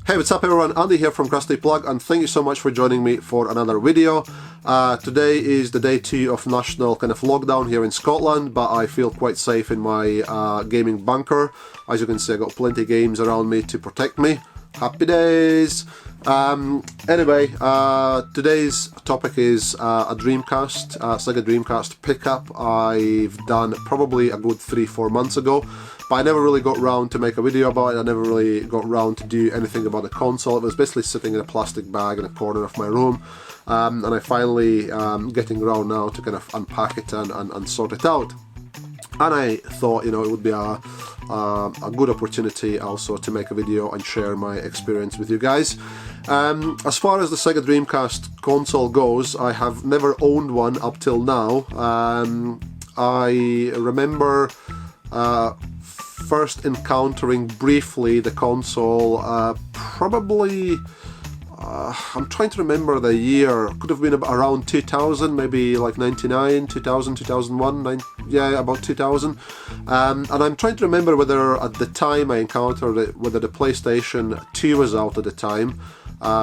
Hey, what's up everyone, Andy here from Krusty Plug, and thank you so much for joining me for another video. Today is the day 2 of national kind of lockdown here in Scotland, but I feel quite safe in my gaming bunker. As you can see, I got plenty of games around me to protect me. Happy days! Anyway, today's topic is a Dreamcast, Sega Dreamcast pickup I've done probably a good 3-4 months ago, but I never really got round to make a video about it. I never really got round to do anything about the console. It was basically sitting in a plastic bag in a corner of my room, and I finally getting around now to kind of unpack it and sort it out. And I thought, you know, it would be a good opportunity also to make a video and share my experience with you guys. As far as the Sega Dreamcast console goes, I have never owned one up till now. I remember first encountering briefly the console probably... I'm trying to remember the year. Could have been around 2000, maybe like 99, 2000, 2001, yeah, about 2000. And I'm trying to remember whether at the time I encountered it, whether the PlayStation 2 was out at the time,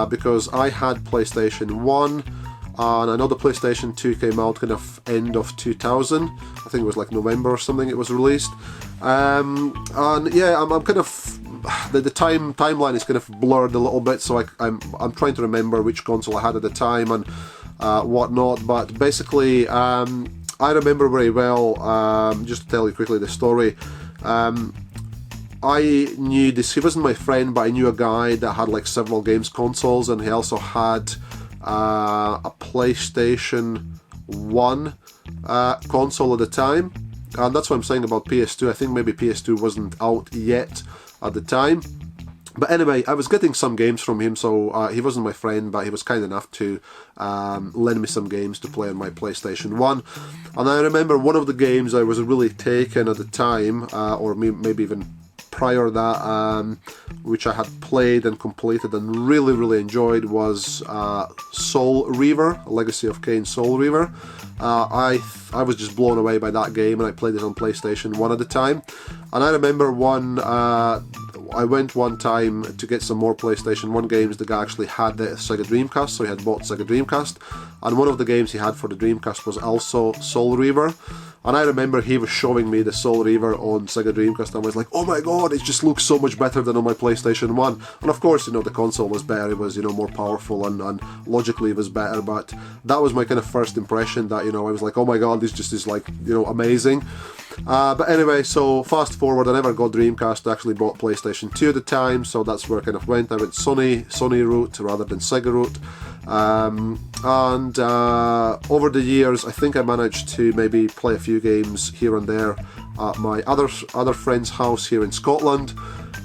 because I had PlayStation 1, and I know the PlayStation 2 came out kind of end of 2000. I think it was like November or something it was released. And yeah, I'm kind of... The timeline is kind of blurred a little bit, so I'm trying to remember which console I had at the time and whatnot. But basically, I remember very well. Just to tell you quickly the story, I knew this. He wasn't my friend, but I knew a guy that had like several games consoles, and he also had a PlayStation 1 console at the time. And that's what I'm saying about PS2. I think maybe PS2 wasn't out yet at the time. But anyway, I was getting some games from him, so he wasn't my friend, but he was kind enough to lend me some games to play on my PlayStation 1. And I remember one of the games I was really taken at the time, or maybe even prior to that, which I had played and completed and really enjoyed, was Soul Reaver, Legacy of Kain Soul Reaver. I was just blown away by that game, and I played it on PlayStation 1 at the time. And I remember I went one time to get some more PlayStation 1 games. The guy actually had the Sega Dreamcast, so he had bought Sega Dreamcast, and one of the games he had for the Dreamcast was also Soul Reaver. And I remember he was showing me the Soul Reaver on Sega Dreamcast, and I was like, oh my god, it just looks so much better than on my PlayStation 1. And of course, you know, the console was better, it was, you know, more powerful, and logically it was better, but that was my kind of first impression that, you know, I was like, oh my god, this just is like, you know, amazing. But anyway, so fast forward, I never got Dreamcast. I actually bought PlayStation 2 at the time, so that's where I kind of went. I went Sony route rather than Sega route. And over the years, I think I managed to maybe play a few games here and there at my other friend's house here in Scotland.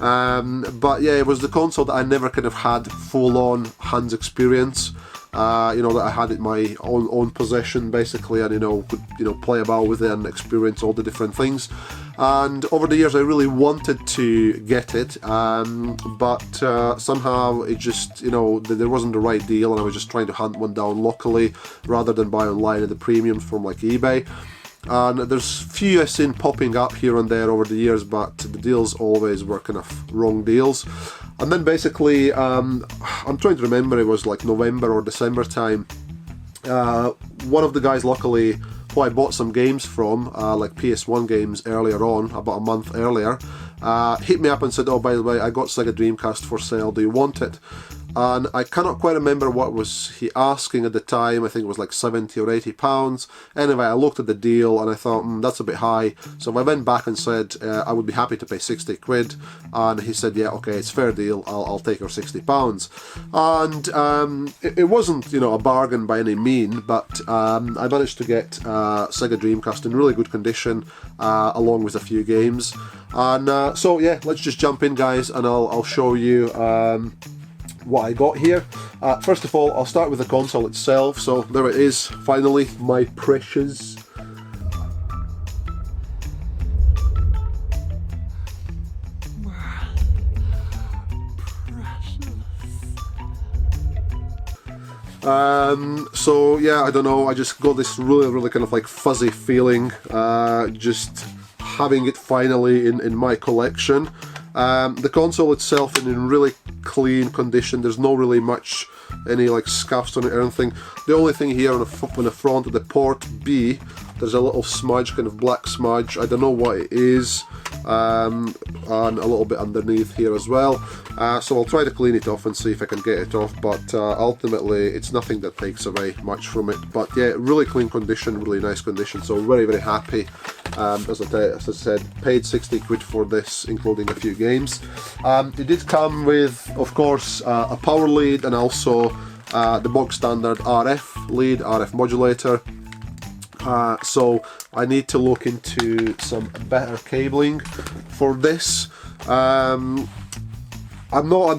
But yeah, it was the console that I never kind of had full-on hands experience. You know, that I had in my own possession basically, and, you know, could, you know, play about with it and experience all the different things. And over the years I really wanted to get it, but somehow it just, you know, there wasn't the right deal, and I was just trying to hunt one down locally rather than buy online at the premiums from like eBay. And there's few I've seen popping up here and there over the years, but the deals always were kind of wrong deals. And then basically, I'm trying to remember, it was like November or December time, one of the guys luckily who I bought some games from, like PS1 games earlier on, about a month earlier, hit me up and said, oh, by the way, I got Sega Dreamcast for sale, do you want it? And I cannot quite remember what was he asking at the time. I think it was like 70 or 80 pounds. Anyway, I looked at the deal and I thought, that's a bit high. So I went back and said, I would be happy to pay 60 quid. And he said, yeah, okay, it's fair deal. I'll take your 60 pounds. And it wasn't, you know, a bargain by any mean, but I managed to get Sega Dreamcast in really good condition, along with a few games. And so yeah, let's just jump in, guys, and I'll show you what I got here. First of all, I'll start with the console itself. So there it is, finally, my precious. So yeah, I don't know, I just got this really kind of like fuzzy feeling, just having it finally in my collection. The console itself is in really clean condition. There's no really much any like scuffs on it or anything. The only thing here on the front of the port B, there's a little smudge, kind of black smudge. I don't know what it is, and a little bit underneath here as well. So I'll try to clean it off and see if I can get it off, but ultimately it's nothing that takes away much from it. But yeah, really clean condition, really nice condition, so very, very happy. As I said, paid 60 quid for this, including a few games. It did come with, of course, a power lead and also the bog standard RF lead, RF modulator. So I need to look into some better cabling for this. I'm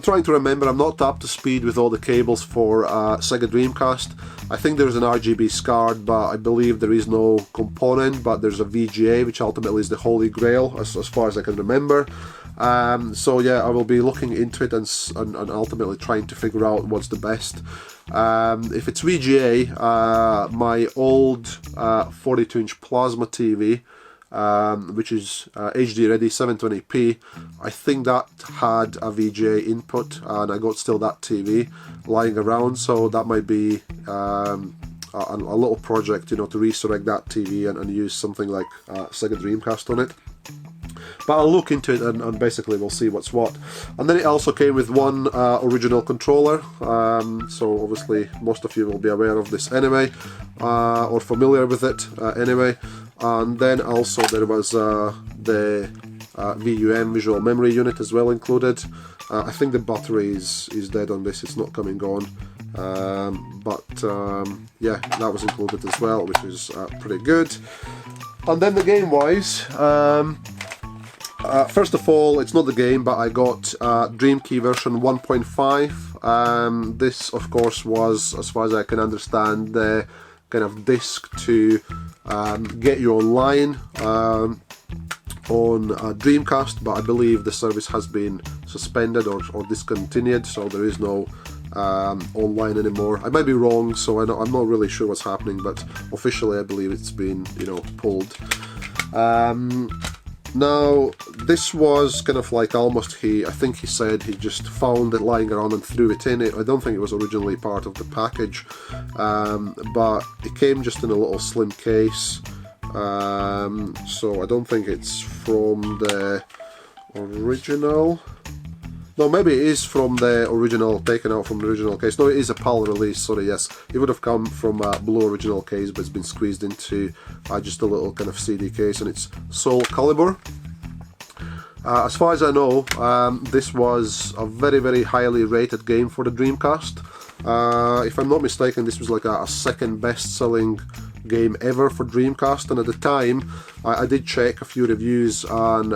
trying to remember, I'm not up to speed with all the cables for Sega Dreamcast. I think there's an RGB card, but I believe there is no component, but there's a VGA, which ultimately is the holy grail, as far as I can remember. So yeah, I will be looking into it and ultimately trying to figure out what's the best. If it's VGA, my old 42-inch plasma TV, which is HD ready 720p, I think that had a VGA input, and I got still that TV lying around, so that might be a little project, you know, to resurrect that TV and use something like Sega Dreamcast on it. But I'll look into it and basically we'll see what's what. And then it also came with one original controller, so obviously most of you will be aware of this anyway, or familiar with it anyway. And then also there was the VUM, visual memory unit, as well included. I think the battery is dead on this, it's not coming on. Yeah, that was included as well, which is pretty good. And then the game wise, first of all, it's not the game, but I got Dreamkey version 1.5. This, of course, was, as far as I can understand, the kind of disc to get you online on Dreamcast, but I believe the service has been suspended or discontinued, so there is no online anymore. I might be wrong, so I'm not really sure what's happening, but officially I believe it's been, you know, pulled. Now, this was kind of like almost I think he said he just found it lying around and threw it in. I don't think it was originally part of the package, but it came just in a little slim case, so I don't think it's from the original. No, maybe it is from the original, taken out from the original case. No, it is a PAL release, sorry, yes. It would have come from a blue original case, but it's been squeezed into just a little kind of CD case, and it's Soul Calibur. As far as I know, this was a very, very highly rated game for the Dreamcast. If I'm not mistaken, this was like a second best-selling game ever for Dreamcast, and at the time I did check a few reviews on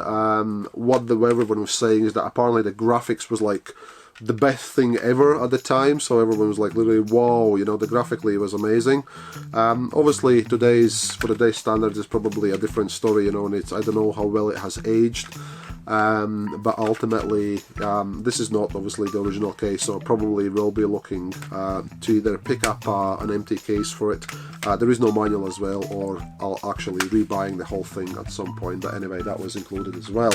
what everyone was saying is that apparently the graphics was like the best thing ever at the time, so everyone was like literally wow, you know, graphically it was amazing. Obviously for today's standards it's probably a different story, you know, and I don't know how well it has aged. But ultimately this is not obviously the original case, so probably will be looking to either pick up an empty case for it. There is no manual as well, or I'll actually rebuying the whole thing at some point, but anyway, that was included as well.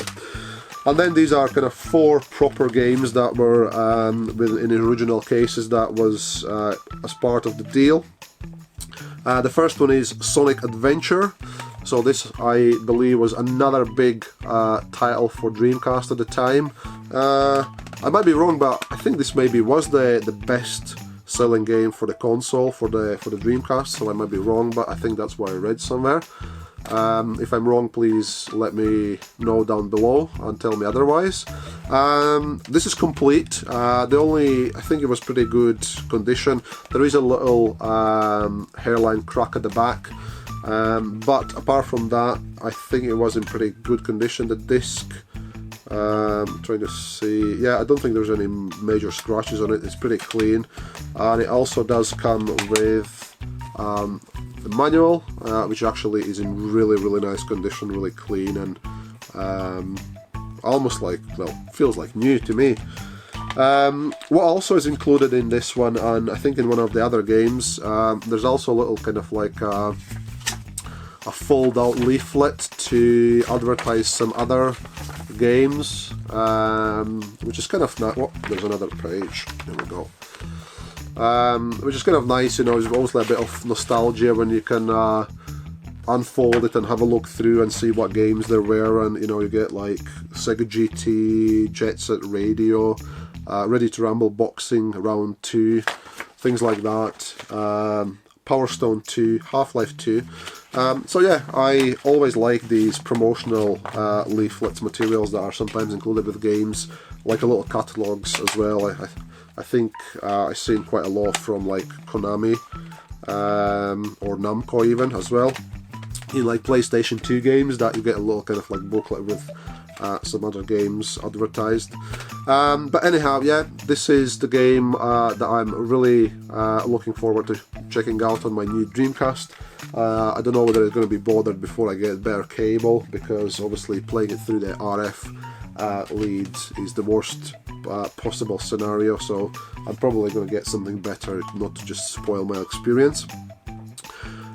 And then these are kind of 4 proper games that were in the original cases that was as part of the deal. The first one is Sonic Adventure. So this, I believe, was another big title for Dreamcast at the time. I might be wrong, but I think this maybe was the best selling game for the console for the Dreamcast, so I might be wrong, but I think that's what I read somewhere. If I'm wrong, please let me know down below and tell me otherwise. This is complete. I think it was pretty good condition. There is a little hairline crack at the back, but apart from that, I think it was in pretty good condition. The disc, I'm trying to see, yeah, I don't think there's any major scratches on it. It's pretty clean, and it also does come with the manual, which actually is in really nice condition, really clean, and almost like, well, feels like new to me. What also is included in this one, and I think in one of the other games, there's also a little kind of like a fold-out leaflet to advertise some other games, which is kind of nice. Oh, there's another page. There we go. Which is kind of nice, you know. It's obviously a bit of nostalgia when you can unfold it and have a look through and see what games there were, and you know, you get like Sega GT, Jet Set Radio, Ready to Rumble Boxing Round 2, things like that, Power Stone 2, Half-Life 2. So yeah, I always like these promotional leaflets, materials that are sometimes included with games, like a little catalogues as well. I think I've seen quite a lot from like Konami or Namco even as well, in like PlayStation 2 games, that you get a little kind of like booklet with some other games advertised. But anyhow, yeah, this is the game that I'm really looking forward to checking out on my new Dreamcast. I don't know whether it's going to be bothered before I get better cable, because obviously playing it through the RF leads is the worst possible scenario, so I'm probably going to get something better, not to just spoil my experience.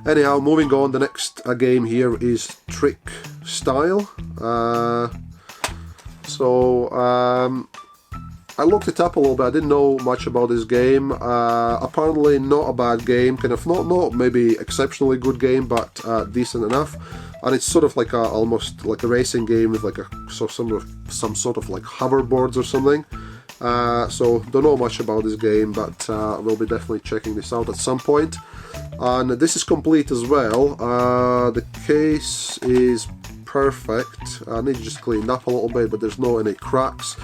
Anyhow, moving on, the next game here is Trickstyle. I looked it up a little bit. I didn't know much about this game. Apparently not a bad game, kind of not maybe exceptionally good game, but decent enough. And it's sort of like almost like a racing game with like some sort of like hoverboards or something. So don't know much about this game, but we'll be definitely checking this out at some point. And this is complete as well. The case is perfect. I need to just clean it up a little bit, but there's no any cracks.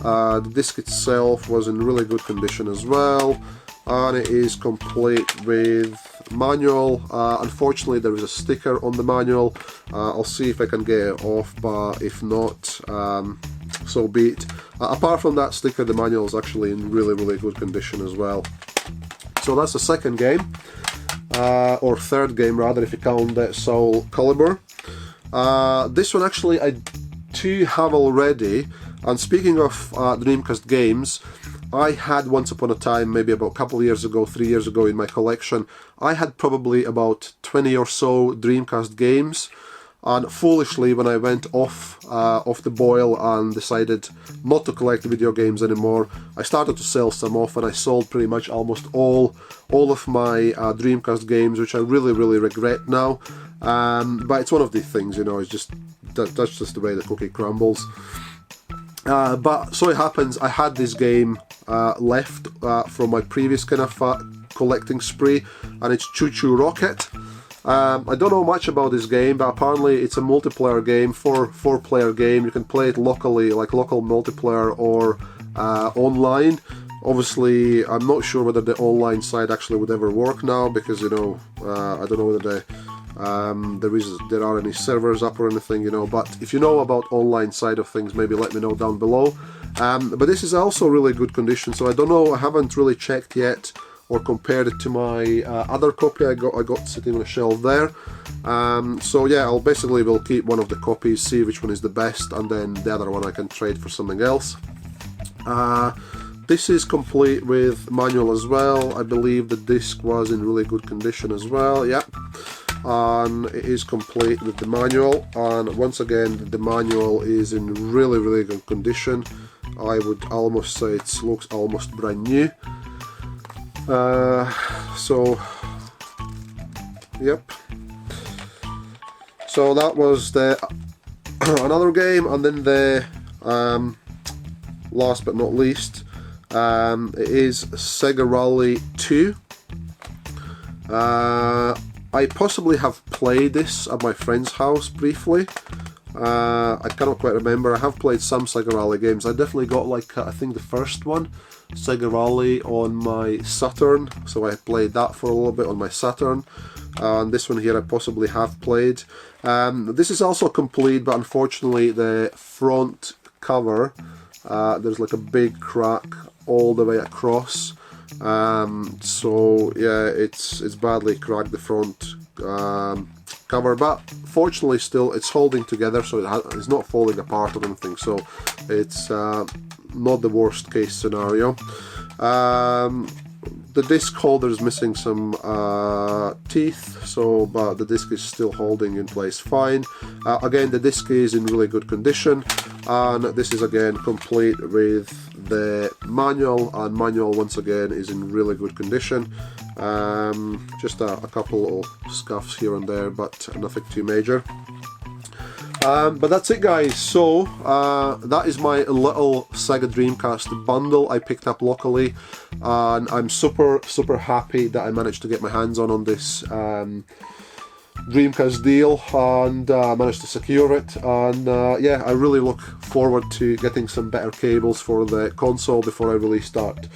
The disc itself was in really good condition as well, and it is complete with manual. Unfortunately, there is a sticker on the manual. I'll see if I can get it off, but if not, so be it. Apart from that sticker, the manual is actually in really good condition as well. So that's the second game, or third game rather, if you count that Soul Calibur. This one actually I do have already. And speaking of Dreamcast games, I had once upon a time, maybe about a couple of years ago, 3 years ago in my collection, I had probably about 20 or so Dreamcast games. And foolishly, when I went off the boil and decided not to collect video games anymore, I started to sell some off, and I sold pretty much almost all of my Dreamcast games, which I really regret now. But it's one of these things, you know. It's just that's just the way the cookie crumbles. But so it happens, I had this game left from my previous kind of collecting spree, and it's Chuchu Rocket. I don't know much about this game, but apparently it's a multiplayer game, four-player game. You can play it locally, like local multiplayer, or online. Obviously, I'm not sure whether the online side actually would ever work now, because, you know, I don't know whether there are any servers up or anything, you know. But if you know about online side of things, maybe let me know down below. But this is also really good condition, so I don't know, I haven't really checked yet or compared it to my other copy I got sitting on a shelf there. So yeah, will keep one of the copies, see which one is the best, and then the other one I can trade for something else. This is complete with manual as well. I believe the disc was in really good condition as well. Yeah. And it is complete with the manual, and once again the manual is in really good condition. I would almost say it looks almost brand new. So yep, so that was the another game, and then the last but not least, it is Sega Rally 2. I possibly have played this at my friend's house briefly. I cannot quite remember. I have played some Sega Rally games. I definitely got, like, I think the first one, Sega Rally, on my Saturn, so I played that for a little bit on my Saturn. And this one here I possibly have played. This is also complete, but unfortunately the front cover, there's like a big crack all the way across. So yeah, it's badly cracked, the front cover, but fortunately still it's holding together, so it's not falling apart or anything, so it's not the worst case scenario. the disc holder is missing some teeth, so but the disc is still holding in place fine. Again, the disc is in really good condition, and this is again complete with the manual, and manual once again is in really good condition. Just a couple of scuffs here and there, but nothing too major. But that's it, guys. So that is my little Sega Dreamcast bundle I picked up locally, and I'm super happy that I managed to get my hands on this Dreamcast deal, and managed to secure it. And yeah, I really look forward to getting some better cables for the console before I really start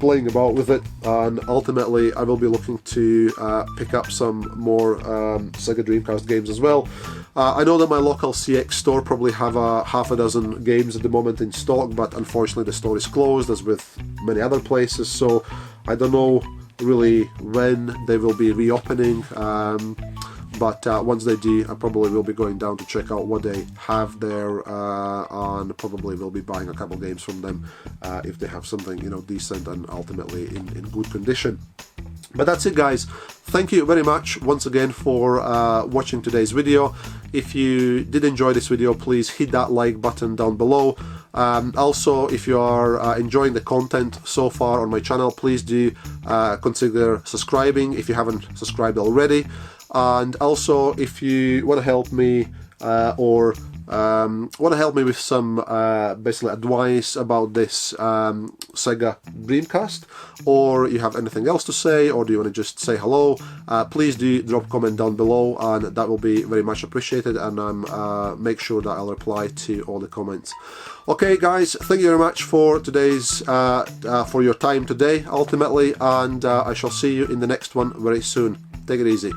playing about with it, and ultimately I will be looking to pick up some more Sega Dreamcast games as well. I know that my local CX store probably have half a dozen games at the moment in stock, but unfortunately the store is closed, as with many other places, so I don't know really when they will be reopening. But once they do, I probably will be going down to check out what they have there, and probably will be buying a couple games from them if they have something, you know, decent and ultimately in good condition. But that's it, guys. Thank you very much once again for watching today's video. If you did enjoy this video, please hit that like button down below. Also, if you are enjoying the content so far on my channel, please do consider subscribing if you haven't subscribed already. And also, if you want to help me with some basically advice about this Sega Dreamcast, or you have anything else to say, or do you want to just say hello, please do drop a comment down below, and that will be very much appreciated, and make sure that I'll reply to all the comments. Okay, guys, thank you very much for today's for your time today ultimately, and I shall see you in the next one very soon. Take it easy.